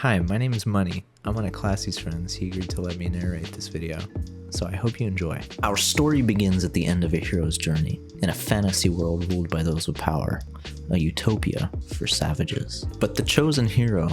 Hi, my name is Money. I'm one of Classy's friends. He agreed to let me narrate this video, so I hope you enjoy. Our story begins at the end of a hero's journey, in a fantasy world ruled by those with power, a utopia for savages. But the chosen hero,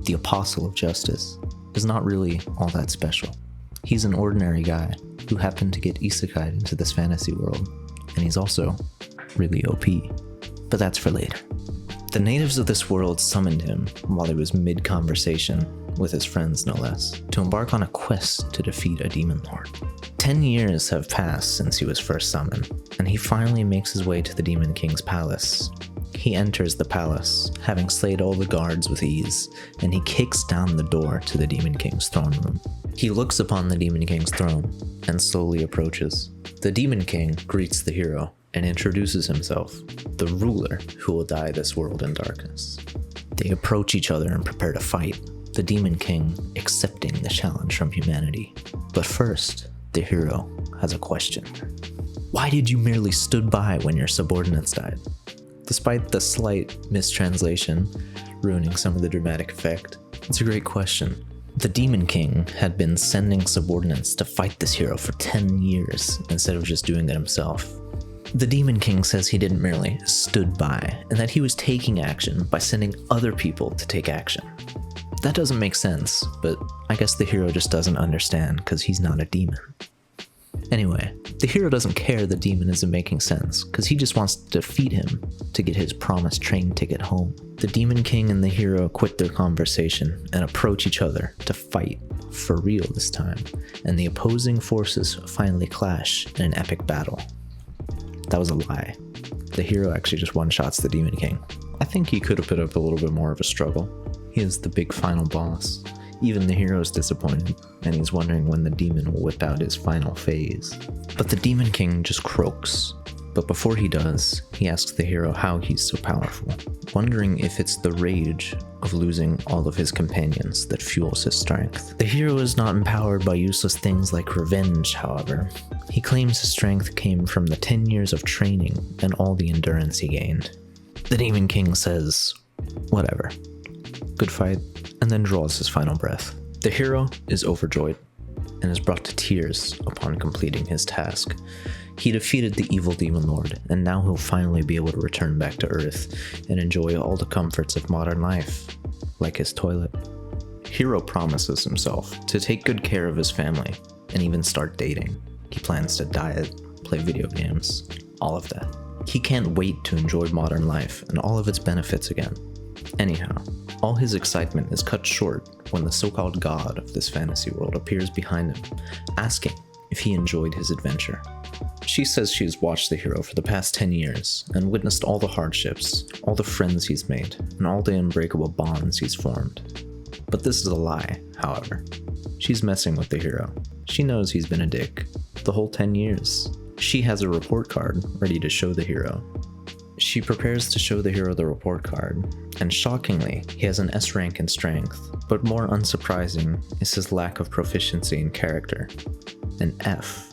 the apostle of justice, is not really all that special. He's an ordinary guy who happened to get isekai'd into this fantasy world, and he's also really OP. But that's for later. The natives of this world summoned him while he was mid-conversation, with his friends no less, to embark on a quest to defeat a demon lord. 10 years have passed since he was first summoned, and he finally makes his way to the Demon King's palace. He enters the palace, having slayed all the guards with ease, and he kicks down the door to the Demon King's throne room. He looks upon the Demon King's throne, and slowly approaches. The Demon King greets the hero, and introduces himself, the ruler who will dye this world in darkness. They approach each other and prepare to fight, the Demon King accepting the challenge from humanity. But first, the hero has a question. Why did you merely stood by when your subordinates died? Despite the slight mistranslation ruining some of the dramatic effect, it's a great question. The Demon King had been sending subordinates to fight this hero for 10 years instead of just doing it himself. The Demon King says he didn't merely stood by, and that he was taking action by sending other people to take action. That doesn't make sense, but I guess the hero just doesn't understand because he's not a demon. Anyway, the hero doesn't care the demon isn't making sense, because he just wants to defeat him to get his promised train ticket home. The Demon King and the hero quit their conversation and approach each other to fight, for real this time, and the opposing forces finally clash in an epic battle. That was a lie. The hero actually just one-shots the Demon King. I think he could have put up a little bit more of a struggle. He is the big final boss. Even the hero is disappointed, and he's wondering when the demon will whip out his final phase. But the Demon King just croaks. But before he does, he asks the hero how he's so powerful, wondering if it's the rage of losing all of his companions that fuels his strength. The hero is not empowered by useless things like revenge, however. He claims his strength came from the 10 years of training and all the endurance he gained. The Demon King says, whatever. Good fight, and then draws his final breath. The hero is overjoyed and is brought to tears upon completing his task. He defeated the evil demon lord, and now he'll finally be able to return back to Earth and enjoy all the comforts of modern life, like his toilet. Hero promises himself to take good care of his family and even start dating. He plans to diet, play video games, all of that. He can't wait to enjoy modern life and all of its benefits again. Anyhow, all his excitement is cut short when the so-called god of this fantasy world appears behind him, asking if he enjoyed his adventure. She says she has watched the hero for the past 10 years and witnessed all the hardships, all the friends he's made, and all the unbreakable bonds he's formed. But this is a lie, however. She's messing with the hero. She knows he's been a dick the whole 10 years. She has a report card ready to show the hero. She prepares to show the hero the report card, and shockingly, he has an S rank in strength, but more unsurprising is his lack of proficiency in character, an F,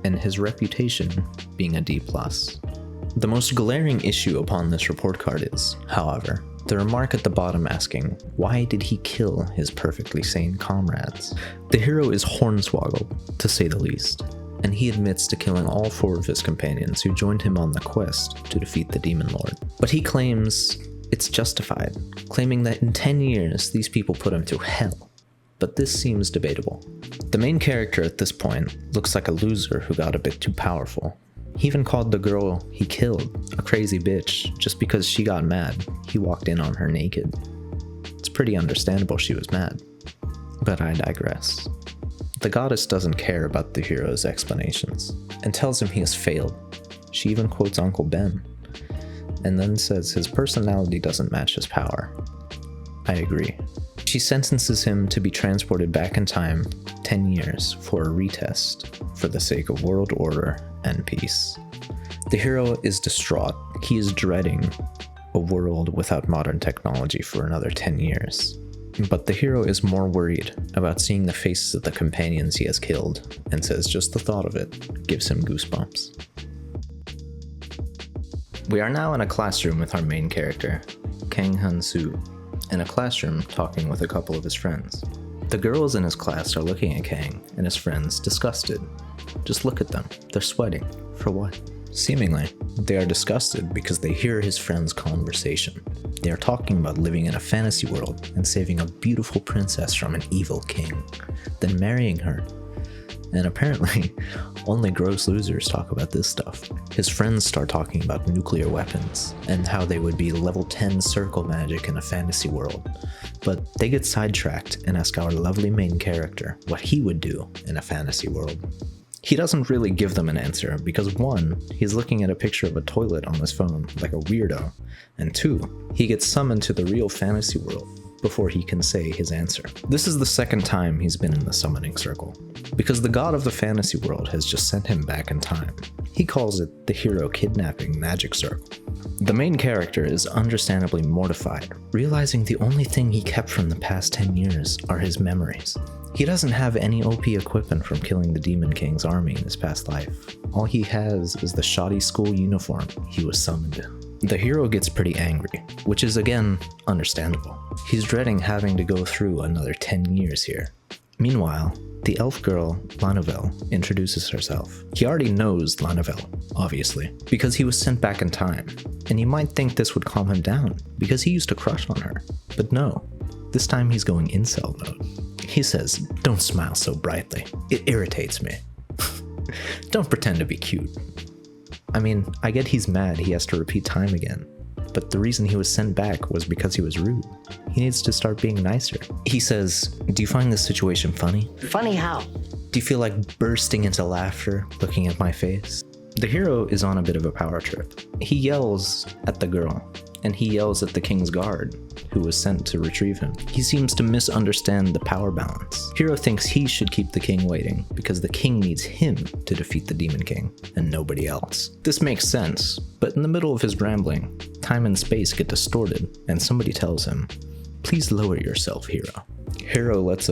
and his reputation being a D+. The most glaring issue upon this report card is, however, the remark at the bottom asking, why did he kill his perfectly sane comrades? The hero is hornswoggled, to say the least, and he admits to killing all 4 of his companions who joined him on the quest to defeat the demon lord. But he claims it's justified, claiming that in 10 years these people put him to hell. But this seems debatable. The main character at this point looks like a loser who got a bit too powerful. He even called the girl he killed a crazy bitch just because she got mad he walked in on her naked. It's pretty understandable she was mad. But I digress. The goddess doesn't care about the hero's explanations and tells him he has failed. She even quotes Uncle Ben, and then says his personality doesn't match his power. I agree. She sentences him to be transported back in time 10 years for a retest for the sake of world order and peace. The hero is distraught. He is dreading a world without modern technology for another 10 years. But the hero is more worried about seeing the faces of the companions he has killed, and says just the thought of it gives him goosebumps. We are now in a classroom with our main character, Kang Han-soo, in a classroom talking with a couple of his friends. The girls in his class are looking at Kang and his friends disgusted. Just look at them, they're sweating. For what? Seemingly, they are disgusted because they hear his friends' conversation. They are talking about living in a fantasy world and saving a beautiful princess from an evil king, then marrying her. And apparently, only gross losers talk about this stuff. His friends start talking about nuclear weapons and how they would be level 10 circle magic in a fantasy world. But they get sidetracked and ask our lovely main character what he would do in a fantasy world. He doesn't really give them an answer because 1, he's looking at a picture of a toilet on his phone like a weirdo, and 2, he gets summoned to the real fantasy world before he can say his answer. This is the second time he's been in the summoning circle, because the god of the fantasy world has just sent him back in time. He calls it the hero kidnapping magic circle. The main character is understandably mortified, realizing the only thing he kept from the past 10 years are his memories. He doesn't have any OP equipment from killing the Demon King's army in his past life. All he has is the shoddy school uniform he was summoned in. The hero gets pretty angry, which is again understandable. He's dreading having to go through another 10 years here. Meanwhile, the elf girl, Lanavel, introduces herself. He already knows Lanavel, obviously, because he was sent back in time, and you might think this would calm him down, because he used to crush on her. But no, this time he's going incel mode. He says, "Don't smile so brightly. It irritates me." Don't pretend to be cute. I mean, I get he's mad he has to repeat time again, but the reason he was sent back was because he was rude. He needs to start being nicer. He says, "Do you find this situation funny? Funny how? Do you feel like bursting into laughter looking at my face?" The hero is on a bit of a power trip. He yells at the girl, and he yells at the king's guard, who was sent to retrieve him. He seems to misunderstand the power balance. Hero thinks he should keep the king waiting, because the king needs him to defeat the Demon King, and nobody else. This makes sense, but in the middle of his rambling, time and space get distorted, and somebody tells him, "Please lower yourself, Hero." Hero lets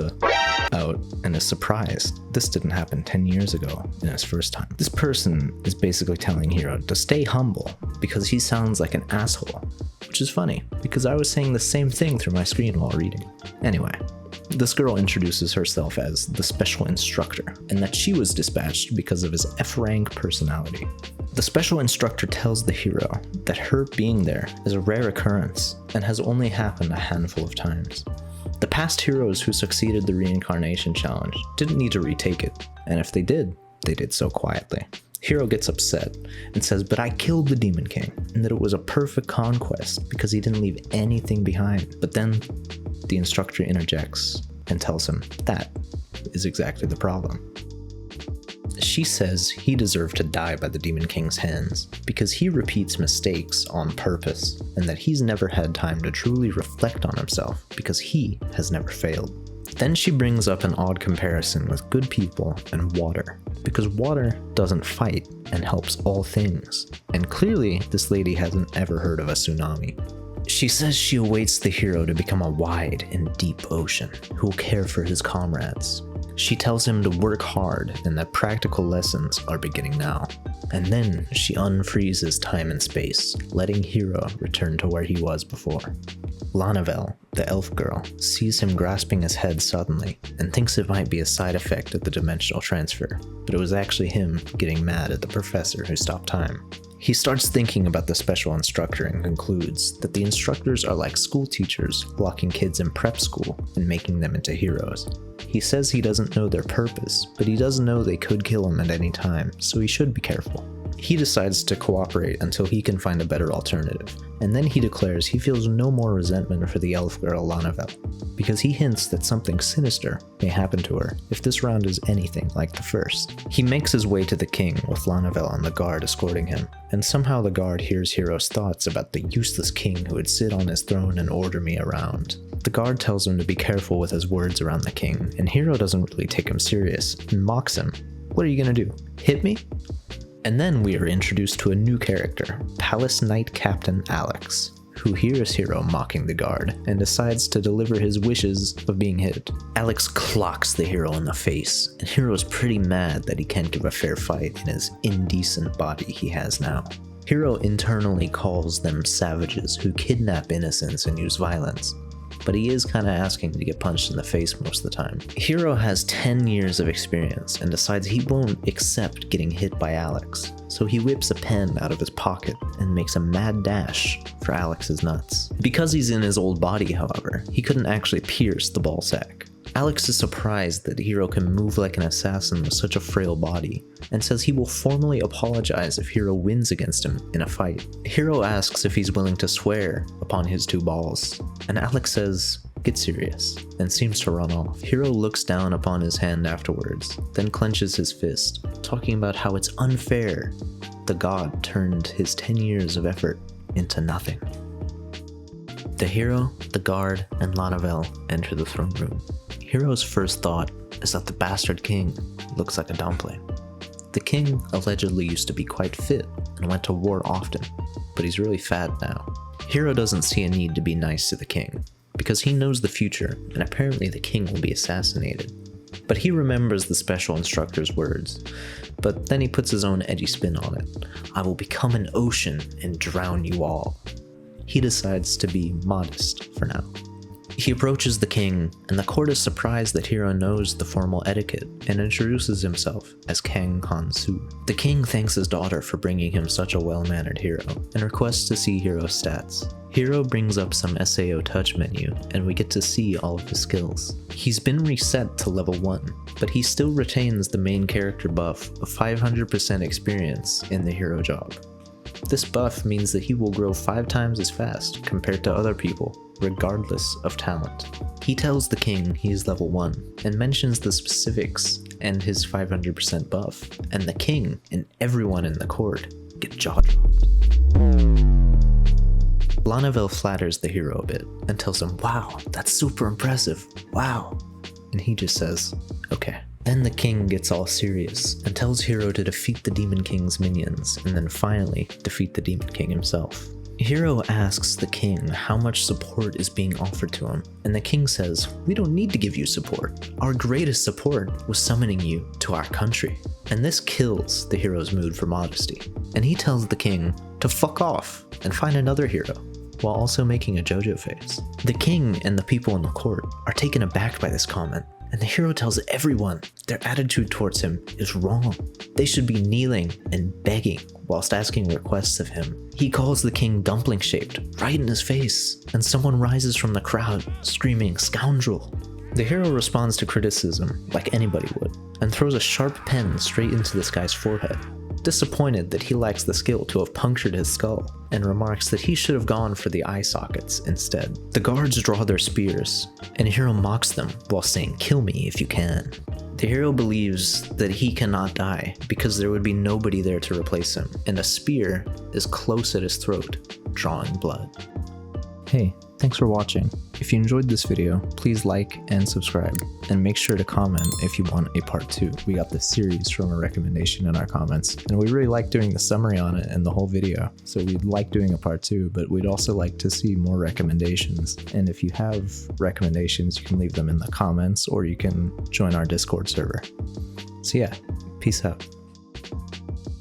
out and is surprised. This didn't happen 10 years ago in his first time. This person is basically telling Hero to stay humble because he sounds like an asshole, which is funny because I was saying the same thing through my screen while reading. Anyway, this girl introduces herself as the special instructor and that she was dispatched because of his F-rank personality. The special instructor tells the hero that her being there is a rare occurrence and has only happened a handful of times. The past heroes who succeeded the reincarnation challenge didn't need to retake it, and if they did so quietly. Hero gets upset and says, "But I killed the Demon King, and that it was a perfect conquest because he didn't leave anything behind." But then the instructor interjects and tells him that is exactly the problem. She says he deserved to die by the Demon King's hands because he repeats mistakes on purpose and that he's never had time to truly reflect on himself because he has never failed. Then she brings up an odd comparison with good people and water because water doesn't fight and helps all things. And clearly this lady hasn't ever heard of a tsunami. She says she awaits the hero to become a wide and deep ocean who will care for his comrades. She tells him to work hard and that practical lessons are beginning now. And then she unfreezes time and space, letting Hero return to where he was before. Lanavel, the elf girl, sees him grasping his head suddenly and thinks it might be a side effect of the dimensional transfer, but it was actually him getting mad at the professor who stopped time. He starts thinking about the special instructor and concludes that the instructors are like school teachers locking kids in prep school and making them into heroes. He says he doesn't know their purpose, but he does know they could kill him at any time, so he should be careful. He decides to cooperate until he can find a better alternative, and then he declares he feels no more resentment for the elf girl Lanavel, because he hints that something sinister may happen to her if this round is anything like the first. He makes his way to the king with Lanavel and the guard escorting him, and somehow the guard hears Hero's thoughts about the useless king who would sit on his throne and order me around. The guard tells him to be careful with his words around the king, and Hero doesn't really take him serious and mocks him. "What are you gonna do? Hit me?" And then we are introduced to a new character, Palace Knight Captain Alex, who hears Hero mocking the guard and decides to deliver his wishes of being hit. Alex clocks the hero in the face, and Hero's pretty mad that he can't give a fair fight in his indecent body he has now. Hero internally calls them savages who kidnap innocents and use violence. but he is kind of asking to get punched in the face most of the time. Hiro has 10 years of experience and decides he won't accept getting hit by Alex, so he whips a pen out of his pocket and makes a mad dash for Alex's nuts. Because he's in his old body, however, he couldn't actually pierce the ball sack. Alex is surprised that Hiro can move like an assassin with such a frail body, and says he will formally apologize if Hiro wins against him in a fight. Hiro asks if he's willing to swear upon his 2 balls, and Alex says, "Get serious," and seems to run off. Hiro looks down upon his hand afterwards, then clenches his fist, talking about how it's unfair the god turned his 10 years of effort into nothing. The hero, the guard, and Lanavel enter the throne room. Hiro's first thought is that the bastard king looks like a dumpling. The king allegedly used to be quite fit and went to war often, but he's really fat now. Hiro doesn't see a need to be nice to the king, because he knows the future and apparently the king will be assassinated. But he remembers the special instructor's words, but then he puts his own edgy spin on it. "I will become an ocean and drown you all." He decides to be modest for now. He approaches the king, and the court is surprised that Hiro knows the formal etiquette and introduces himself as Kang Han-soo. The king thanks his daughter for bringing him such a well-mannered hero, and requests to see Hiro's stats. Hiro brings up some SAO touch menu, and we get to see all of his skills. He's been reset to level 1, but he still retains the main character buff of 500% experience in the hero job. This buff means that he will grow 5 times as fast compared to other people, regardless of talent. He tells the king he is level 1, and mentions the specifics and his 500% buff, and the king and everyone in the court get jaw-dropped. Lanavel flatters the hero a bit, and tells him, "Wow, that's super impressive, wow." And he just says, "Okay." Then the king gets all serious, and tells Hiro to defeat the Demon King's minions, and then finally defeat the Demon King himself. Hiro asks the king how much support is being offered to him, and the king says, "We don't need to give you support. Our greatest support was summoning you to our country." And this kills the hero's mood for modesty, and he tells the king to fuck off and find another hero, while also making a JoJo face. The king and the people in the court are taken aback by this comment, and the hero tells everyone their attitude towards him is wrong. They should be kneeling and begging whilst asking requests of him. He calls the king dumpling-shaped right in his face, and someone rises from the crowd screaming, "Scoundrel!" The hero responds to criticism like anybody would, and throws a sharp pen straight into this guy's forehead, disappointed that he lacks the skill to have punctured his skull, and remarks that he should have gone for the eye sockets instead. The guards draw their spears, and Hiro mocks them while saying, "Kill me if you can." The hero believes that he cannot die because there would be nobody there to replace him, and a spear is close at his throat, drawing blood. Hey, thanks for watching. If you enjoyed this video, please like and subscribe, and make sure to comment if you want a part 2. We got this series from a recommendation in our comments, and we really like doing the summary on it and the whole video, so we'd like doing a part 2, but we'd also like to see more recommendations. And if you have recommendations, you can leave them in the comments, or you can join our Discord server. So yeah, peace out.